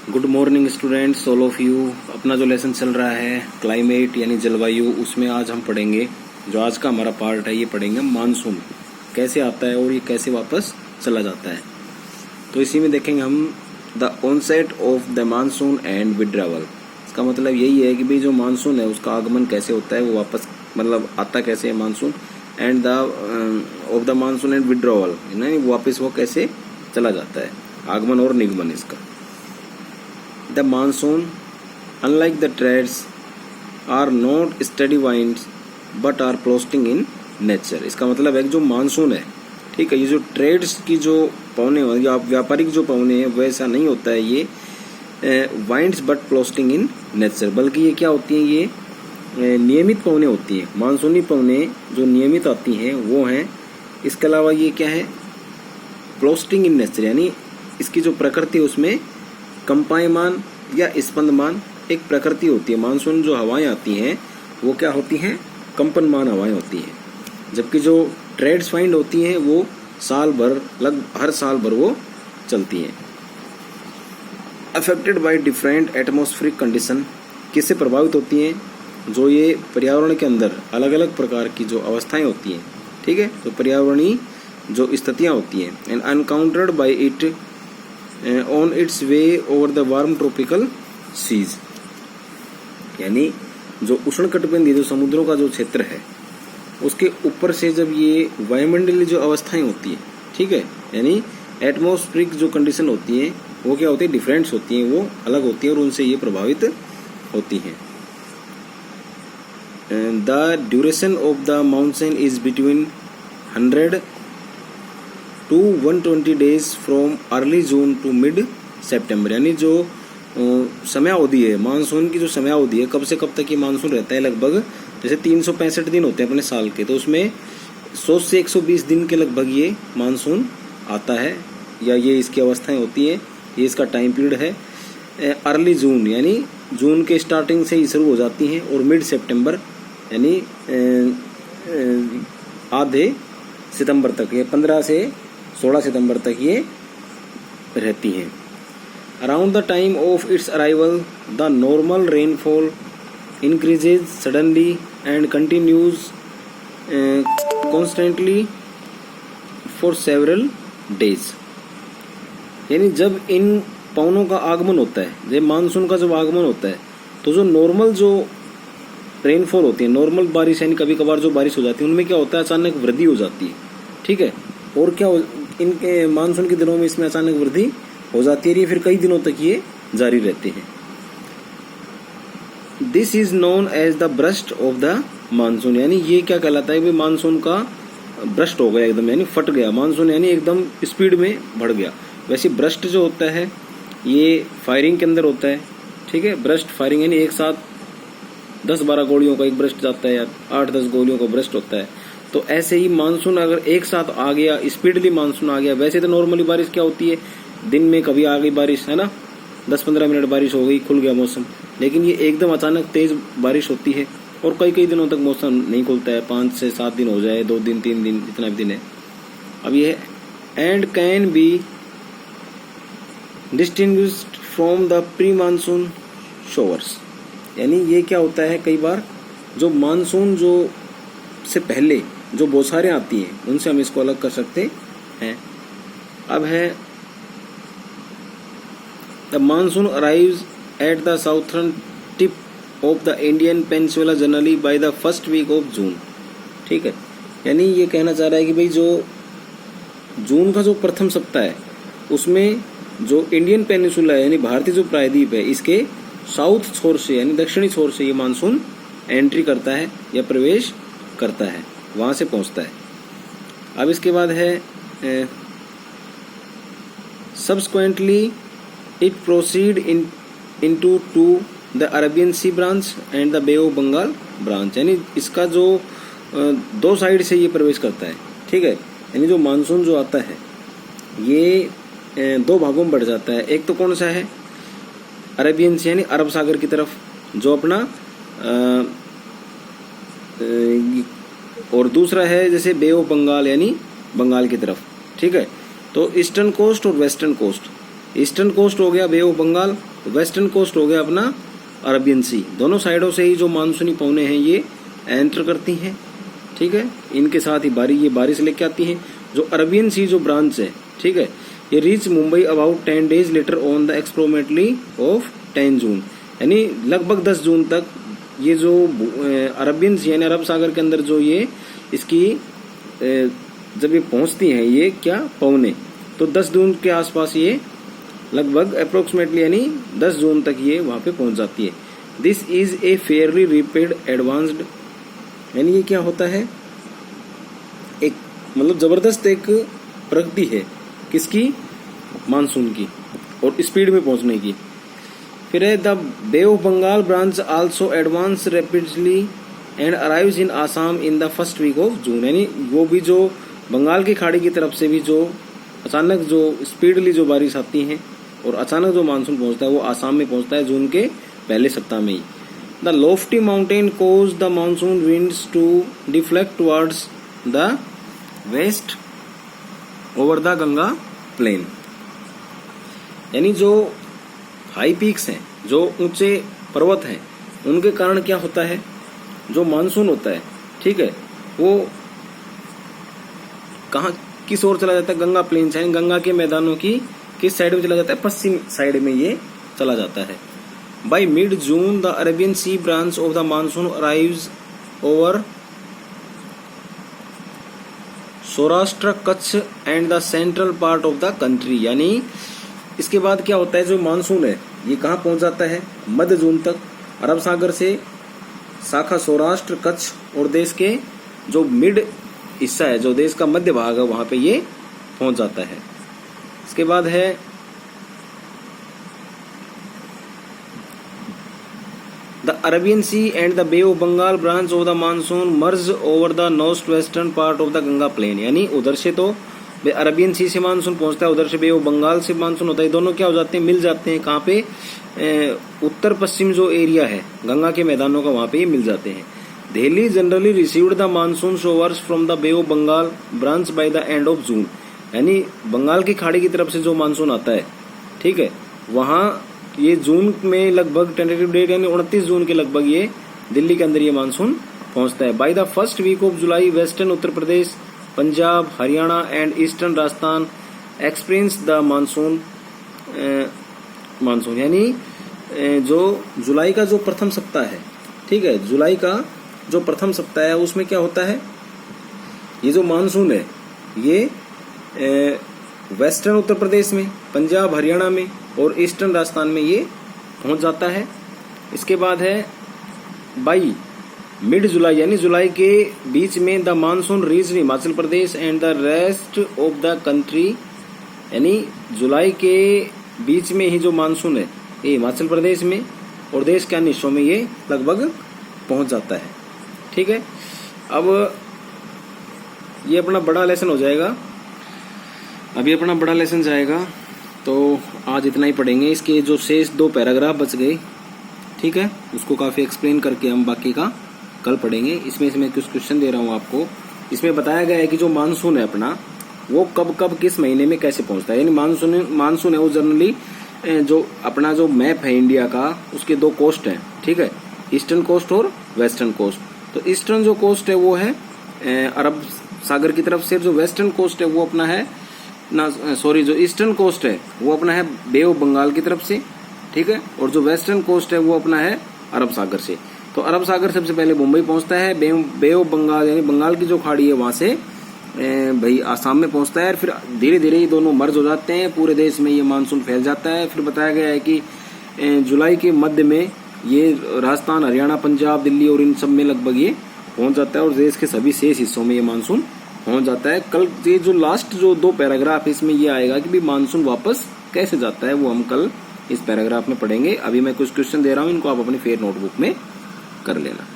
Good morning students, all of you. अपना जो lesson चल रहा है क्लाइमेट यानी जलवायु, उसमें आज हम पढ़ेंगे, जो आज का हमारा पार्ट है ये पढ़ेंगे मानसून कैसे आता है और ये कैसे वापस चला जाता है। तो इसी में देखेंगे हम the onset of the monsoon and withdrawal. इसका मतलब यही है कि भाई जो मानसून है उसका आगमन कैसे होता है, वो वापस मतलब आता कैसे है monsoon, and the of the monsoon and withdrawal यानी वापस वो कैसे चला जाता है, आगमन और निगमन इसका। The monsoon, unlike the trades, are not steady winds but are plodding in nature। इसका मतलब है कि जो मानसून है, ठीक है, ये जो ट्रेड्स की जो पवने या व्यापारिक जो पवने हैं वैसा नहीं होता है ये वाइंड्स बट प्लॉस्टिंग इन नेचर, बल्कि ये क्या होती हैं, ये नियमित पवने होती हैं। मानसूनी पवने जो नियमित आती हैं वो हैं। इसके अलावा ये क्या है, प्लॉस्टिंग इन नेचर यानी इसकी जो प्रकृति उसमें कंपायमान या स्पंदमान एक प्रकृति होती है। मानसून जो हवाएं आती हैं वो क्या होती हैं, कंपनमान हवाएं होती हैं, जबकि जो ट्रेड्स वाइंड होती हैं वो साल भर हर साल भर वो चलती हैं। Affected by different atmospheric condition, किससे प्रभावित होती हैं, जो ये पर्यावरण के अंदर अलग अलग प्रकार की जो अवस्थाएं होती हैं, ठीक है, तो पर्यावरणीय जो स्थितियां होती हैं, and encountered by it on its way over the warm tropical seas, यानी जो उष्णकटिबंधीय जो समुद्रों का जो क्षेत्र है उसके ऊपर से जब ये वायुमंडलीय जो अवस्थाएं होती हैं, ठीक है, यानी एटमॉस्फेरिक जो कंडीशन होती हैं वो क्या होती है, डिफरेंट्स होती हैं, वो अलग होती हैं और उनसे ये प्रभावित होती हैं। The duration of the monsoon is between 100 to 120 days from early June to mid सितंबर, यानी जो समयावधि है मानसून की, जो समयावधि है कब से कब तक ये मानसून रहता है, लगभग जैसे 365 दिन होते हैं अपने साल के, तो उसमें 100 से 120 दिन के लगभग ये मानसून आता है या ये इसकी अवस्थाएं होती है, ये इसका टाइम पीरियड है। अर्ली जून यानी जून के स्टार्टिंग से ही शुरू हो जाती हैं और मिड सितंबर यानी आधे सितंबर तक, ये 15 से 16 सितंबर तक ये रहती हैं। Around the time of its arrival the normal rainfall increases suddenly and continues constantly for several days, यानी जब इन पवनों का आगमन होता है, जब मानसून का जब आगमन होता है तो जो नॉर्मल जो रेनफॉल होती है, नॉर्मल बारिश यानी कभी कभार जो बारिश हो जाती है, उनमें क्या होता है, अचानक वृद्धि हो जाती है, ठीक है, और क्या इनके मानसून के दिनों में इसमें अचानक वृद्धि हो जाती है, फिर कई दिनों तक ये जारी रहते हैं। This is known as the burst of the monsoon, यानी ये क्या कहलाता है, मानसून का ब्रस्ट हो गया एकदम, यानी फट गया मानसून, यानी एकदम स्पीड में बढ़ गया। वैसे ब्रस्ट जो होता है ये फायरिंग के अंदर होता है, ठीक है, ब्रस्ट फायरिंग यानी एक साथ 10-12 गोलियों का एक ब्रस्ट जाता है या 8-10 गोलियों का ब्रस्ट होता है। तो ऐसे ही मानसून अगर एक साथ आ गया, स्पीडली मानसून आ गया, वैसे तो नॉर्मली बारिश क्या होती है, दिन में कभी आ गई बारिश, है ना, 10-15 मिनट बारिश हो गई, खुल गया मौसम, लेकिन ये एकदम अचानक तेज बारिश होती है और कई दिनों तक मौसम नहीं खुलता है, 5 से 7 दिन हो जाए, 2 दिन 3 दिन, जितना भी दिन है। अब ये and can be distinguished from the pre monsoon showers, यानी ये क्या होता है, कई बार जो मानसून जो से पहले जो बौछारें आती हैं उनसे हम इसको अलग कर सकते हैं। अब है the monsoon arrives at the southern tip of the Indian peninsula generally by the first week of June, ठीक है, यानी ये कहना चाह रहा है कि भाई जो जून का जो प्रथम सप्ताह है उसमें जो इंडियन पेनिनसुला है यानी भारतीय जो प्रायद्वीप है, इसके साउथ छोर से यानी दक्षिणी छोर से ये मानसून एंट्री करता है या प्रवेश करता है, वहां से पहुंचता है। अब इसके बाद है subsequently it proceed into to the Arabian Sea branch and the bay of Bengal branch, यानी इसका जो 2 साइड से ये प्रवेश करता है, ठीक है, यानी जो मानसून जो आता है ये 2 भागों में बढ़ जाता है। एक तो कौन सा है, अरेबियन सी यानी अरब सागर की तरफ जो अपना और दूसरा है जैसे बे ऑफ बंगाल यानी बंगाल की तरफ, ठीक है। तो ईस्टर्न कोस्ट और वेस्टर्न कोस्ट, ईस्टर्न कोस्ट हो गया बे ऑफ बंगाल तो वेस्टर्न कोस्ट हो गया अपना अरबियन सी। दोनों साइडों से ही जो मानसूनी पवनें हैं ये एंटर करती हैं, ठीक है। इनके साथ ही ये बारिश लेके आती हैं। जो अरबियन सी जो ब्रांच है, ठीक है, ये reach Mumbai about 10 days later on the एक्सप्रोमेटली ऑफ 10 जून, यानी लगभग 10 जून तक ये जो अरबियन सी यानी अरब सागर के अंदर जो ये इसकी जब ये पहुंचती हैं ये क्या पवने, तो 10 जून के आसपास ये लगभग अप्रोक्सीमेटली यानी 10 जून तक ये वहां पे पहुंच जाती है। This is a Fairlie rapid advanced, यानी ये क्या होता है, एक मतलब जबरदस्त एक प्रगति है किसकी, मानसून की और स्पीड में पहुंचने की। फिर है the bay of Bengal branch also advance rapidly and arrives in Assam in the first week of June, यानी वो भी जो बंगाल की खाड़ी की तरफ से भी जो अचानक जो स्पीडली जो बारिश आती है और अचानक जो मानसून पहुंचता है वो आसाम में पहुंचता है जून के पहले सप्ताह में ही। The lofty mountain cause the monsoon winds to deflect towards the west over the Ganga plain, यानी जो हाई पीक्स हैं, जो ऊंचे पर्वत हैं, उनके कारण क्या होता है, जो मानसून होता है, ठीक है, वो कहाँ किस ओर चला जाता है, गंगा प्लेन से, गंगा के मैदानों की किस साइड में चला जाता है, पश्चिम साइड में ये चला जाता है। By mid June the Arabian Sea branch of the monsoon arrives over Saurashtra, Kutch and the central part of the country, यानी इसके बाद क्या होता है, जो मानसून है ये कहाँ पहुंच जाता है, मध्य जून तक अरब सागर से शाखा सौराष्ट्र, कच्छ और देश के जो मिड हिस्सा है, जो देश का मध्य भाग है, वहां पे ये पहुंच जाता है। इसके बाद है the Arabian Sea and the bay of Bengal branch of the monsoon merge over the north western part of the Ganga plain, यानी उधर से तो अरेबियन सी से मानसून पहुंचता है, उधर से बे ऑफ बंगाल से मानसून होता है, दोनों क्या हो जाते हैं, मिल जाते हैं। कहाँ पे, उत्तर पश्चिम जो एरिया है गंगा के मैदानों का, वहां पे ये मिल जाते हैं। Delhi generally received the monsoon showers from the bay of Bengal branch by the end of June, यानी बंगाल की खाड़ी की तरफ से जो मानसून आता है, ठीक है, वहां ये जून में लगभग टेंटेटिव डेट यानी 29 जून के लगभग ये दिल्ली के अंदर ये मानसून पहुंचता है। By the first week of July western Uttar Pradesh, Punjab, Haryana and eastern Rajasthan experience the monsoon, यानी जो जुलाई का जो प्रथम सप्ताह है, ठीक है, जुलाई का जो प्रथम सप्ताह है उसमें क्या होता है, ये जो मानसून है ये वेस्टर्न उत्तर प्रदेश में, पंजाब, हरियाणा में और ईस्टर्न राजस्थान में ये पहुंच जाता है। इसके बाद है बाई मिड जुलाई, यानी जुलाई के बीच में the monsoon reach Himachal Pradesh and the rest of the country, यानी जुलाई के बीच में ही जो मानसून है ये हिमाचल प्रदेश में और देश के अन्य हिस्सों में ये लगभग पहुंच जाता है, ठीक है। अब ये अपना बड़ा लेसन हो जाएगा, अभी अपना बड़ा लेसन जाएगा, तो आज इतना ही पढ़ेंगे। इसके जो शेष 2 पैराग्राफ बच गए, ठीक है, उसको काफी एक्सप्लेन करके हम बाकी का कल पढ़ेंगे। इसमें से मैं कुछ क्वेश्चन दे रहा हूँ आपको। इसमें बताया गया है कि जो मानसून है अपना वो कब कब किस महीने में कैसे पहुंचता है, यानी मानसून है वो जनरली जो अपना जो मैप है इंडिया का उसके 2 कोस्ट हैं, ठीक है, ईस्टर्न कोस्ट और वेस्टर्न कोस्ट। तो ईस्टर्न जो कोस्ट है वो है अरब सागर की तरफ से, जो वेस्टर्न कोस्ट है वो अपना है जो ईस्टर्न कोस्ट है वो अपना है बे ऑफ बंगाल की तरफ से, ठीक है, और जो वेस्टर्न कोस्ट है वो अपना है अरब सागर से। तो अरब सागर सबसे पहले मुंबई पहुंचता है, बे ऑफ बंगाल यानी बंगाल की जो खाड़ी है वहां से भाई आसाम में पहुंचता है, फिर धीरे धीरे ये दोनों मर्ज हो जाते हैं, पूरे देश में ये मानसून फैल जाता है। फिर बताया गया है कि जुलाई के मध्य में ये राजस्थान, हरियाणा, पंजाब, दिल्ली और इन सब में लगभग ये पहुंच जाता है और देश के सभी शेष हिस्सों में ये मानसून पहुंच जाता है। कल ये जो लास्ट जो 2 पैराग्राफ है इसमें ये आएगा कि भी मानसून वापस कैसे जाता है, वो हम कल इस पैराग्राफ में पढ़ेंगे। अभी मैं कुछ क्वेश्चन दे रहा हूँ, इनको आप अपनी फेयर नोटबुक में कर लेना।